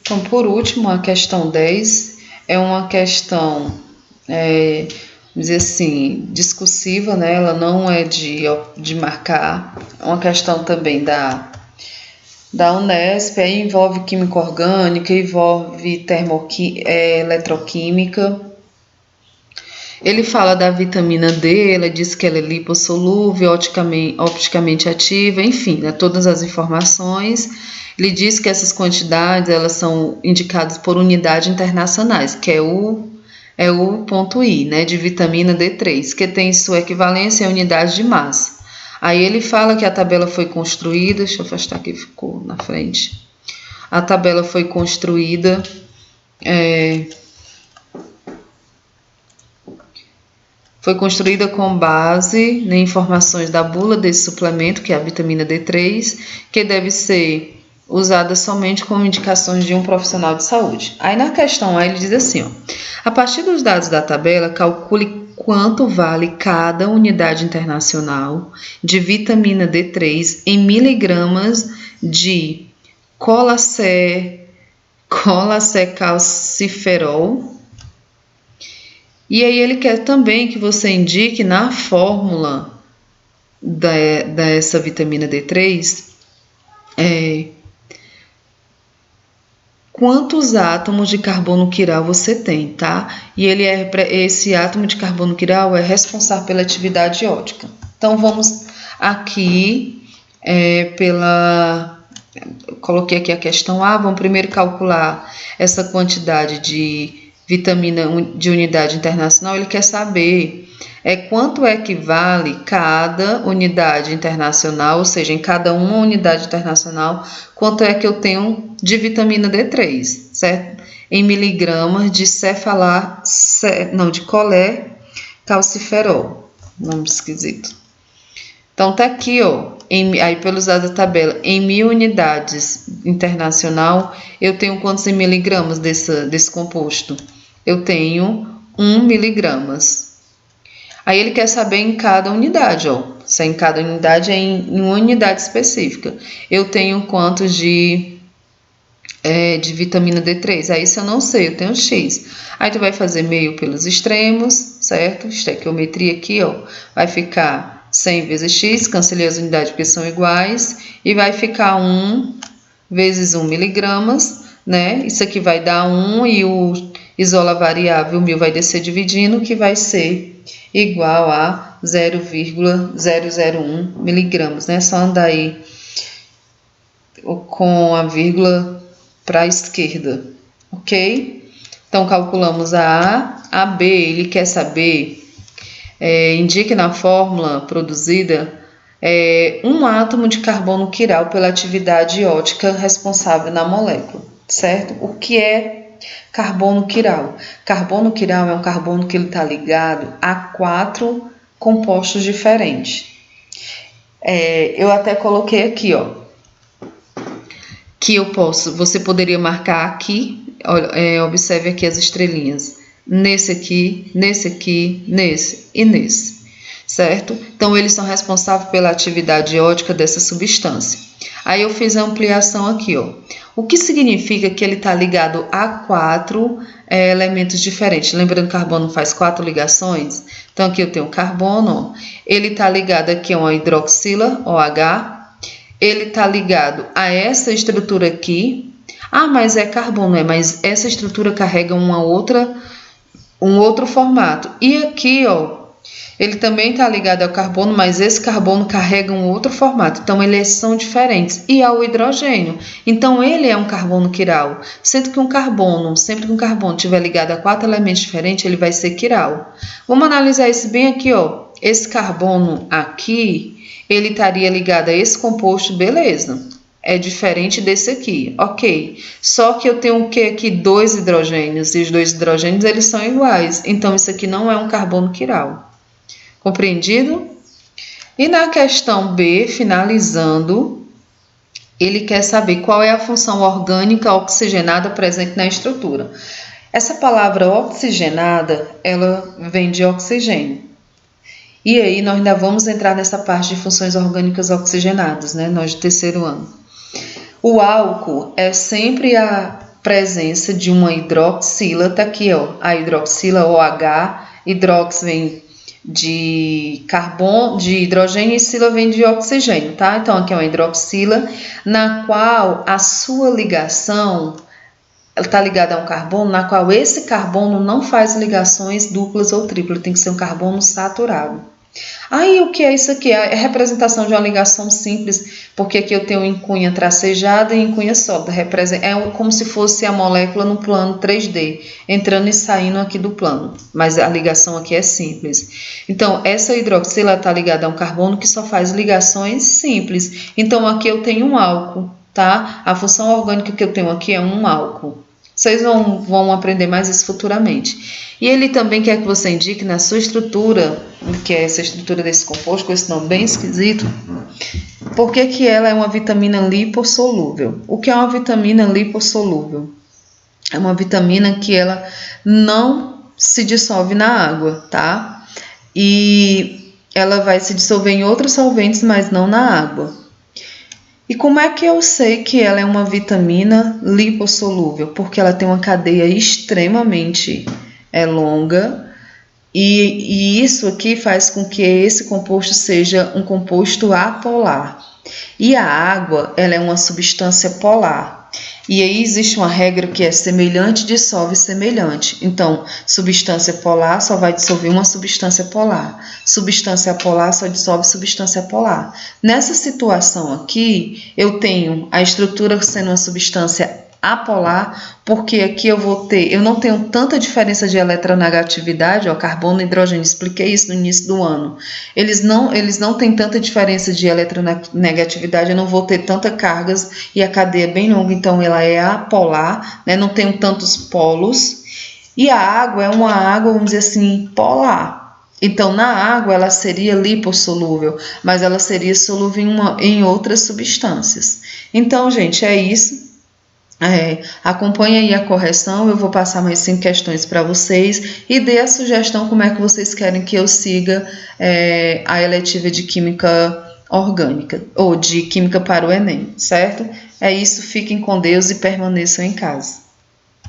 Então, por último, a questão 10 é uma questão, vamos dizer assim, discursiva, né? Ela não é de marcar. É uma questão também da Unesp, aí envolve química orgânica, envolve eletroquímica. Ele fala da vitamina D, ela diz que ela é lipossolúvel, opticamente ativa, enfim, né, todas as informações. Ele diz que essas quantidades elas são indicadas por unidades internacionais, que é o ponto I, né, de vitamina D3, que tem sua equivalência em unidade de massa. Aí ele fala que a tabela foi construída, deixa eu afastar aqui, ficou na frente. A tabela foi construída com base em informações da bula desse suplemento, que é a vitamina D3, que deve ser usada somente como indicações de um profissional de saúde. Aí na questão A ele diz assim, ó, a partir dos dados da tabela, calcule quanto vale cada unidade internacional de vitamina D3 em miligramas de colacecalciferol. E aí ele quer também que você indique na fórmula dessa vitamina D3 quantos átomos de carbono quiral você tem, tá? E esse átomo de carbono quiral é responsável pela atividade ótica. Então vamos aqui coloquei aqui a questão A, vamos primeiro calcular essa quantidade de vitamina de unidade internacional. Ele quer saber quanto equivale cada unidade internacional, ou seja, em cada uma unidade internacional, quanto é que eu tenho de vitamina D3, certo? Em miligramas de colecalciferol, nome esquisito. Então tá aqui, ó, aí pelos dados da tabela, em 1000 unidades internacional, eu tenho quantos miligramas desse composto? Eu tenho 1 miligramas. Aí ele quer saber em cada unidade, ó, se é em cada unidade é em uma unidade específica. Eu tenho quantos de vitamina D3? Aí isso eu não sei, eu tenho X. Aí tu vai fazer meio pelos extremos, certo? Estequiometria aqui, ó, vai ficar 100 vezes X, cancelei as unidades porque são iguais, e vai ficar 1 vezes 1 miligramas, né? Isso aqui vai dar 1 e o isola variável 1000 vai descer dividindo, que vai ser igual a 0,001 miligramas, né? Só andar aí com a vírgula para a esquerda, ok? Então calculamos a A. A B, ele quer saber, indique na fórmula produzida um átomo de carbono quiral pela atividade ótica responsável na molécula, certo? O que é carbono quiral? Carbono quiral é um carbono que ele está ligado a 4 compostos diferentes. Eu até coloquei aqui, ó, que você poderia marcar aqui, observe aqui as estrelinhas, nesse aqui, nesse e nesse, certo? Então, eles são responsáveis pela atividade ótica dessa substância. Aí eu fiz a ampliação aqui, ó. O que significa que ele está ligado a 4 elementos diferentes. Lembrando que o carbono faz 4 ligações. Então, aqui eu tenho carbono, ó. Ele está ligado aqui a uma hidroxila, OH. Ele está ligado a essa estrutura aqui. Ah, mas é carbono, mas essa estrutura carrega um outro formato. E aqui, ó, ele também está ligado ao carbono, mas esse carbono carrega um outro formato. Então, eles são diferentes. E ao hidrogênio. Então, ele é um carbono quiral. Sempre que um carbono estiver ligado a 4 elementos diferentes, ele vai ser quiral. Vamos analisar isso bem aqui, ó. Esse carbono aqui, ele estaria ligado a esse composto, beleza. É diferente desse aqui, ok. Só que eu tenho o que aqui? 2 hidrogênios. E os 2 hidrogênios, eles são iguais. Então, isso aqui não é um carbono quiral. Compreendido? E na questão B, finalizando, ele quer saber qual é a função orgânica oxigenada presente na estrutura. Essa palavra oxigenada, ela vem de oxigênio. E aí nós ainda vamos entrar nessa parte de funções orgânicas oxigenadas, né? Nós de terceiro ano. O álcool é sempre presença de uma hidroxila, tá aqui, ó, a hidroxila OH, hidrox vem de carbono, de hidrogênio, e sila vem de oxigênio, tá? Então aqui é uma hidroxila, na qual a sua ligação ela está ligada a um carbono, na qual esse carbono não faz ligações duplas ou triplas, tem que ser um carbono saturado. Aí o que é isso aqui? É a representação de uma ligação simples, porque aqui eu tenho em cunha tracejada e em cunha sólida. É como se fosse a molécula no plano 3D, entrando e saindo aqui do plano, mas a ligação aqui é simples. Então, essa hidroxila está ligada a um carbono que só faz ligações simples. Então, aqui eu tenho um álcool, tá? A função orgânica que eu tenho aqui é um álcool. Vocês vão aprender mais isso futuramente. E ele também quer que você indique na sua estrutura, que é essa estrutura desse composto, com esse nome bem esquisito, por que ela é uma vitamina lipossolúvel. O que é uma vitamina lipossolúvel? É uma vitamina que ela não se dissolve na água, tá? E ela vai se dissolver em outros solventes, mas não na água. E como é que eu sei que ela é uma vitamina lipossolúvel? Porque ela tem uma cadeia extremamente longa e isso aqui faz com que esse composto seja um composto apolar. E a água, ela é uma substância polar. E aí existe uma regra que é semelhante dissolve semelhante. Então, substância polar só vai dissolver uma substância polar. Substância polar só dissolve substância polar. Nessa situação aqui, eu tenho a estrutura sendo uma substância apolar, porque aqui eu não tenho tanta diferença de eletronegatividade, ó, carbono e hidrogênio, expliquei isso no início do ano. Eles não têm tanta diferença de eletronegatividade, eu não vou ter tantas cargas e a cadeia é bem longa, então ela é apolar, né? Não tenho tantos polos. E a água é uma água, vamos dizer assim, polar. Então, na água ela seria lipossolúvel, mas ela seria solúvel em outras substâncias. Então, gente, é isso. Acompanhe aí a correção, eu vou passar mais 5 questões para vocês e dê a sugestão como é que vocês querem que eu siga a eletiva de Química Orgânica ou de Química para o Enem, certo? É isso, fiquem com Deus e permaneçam em casa.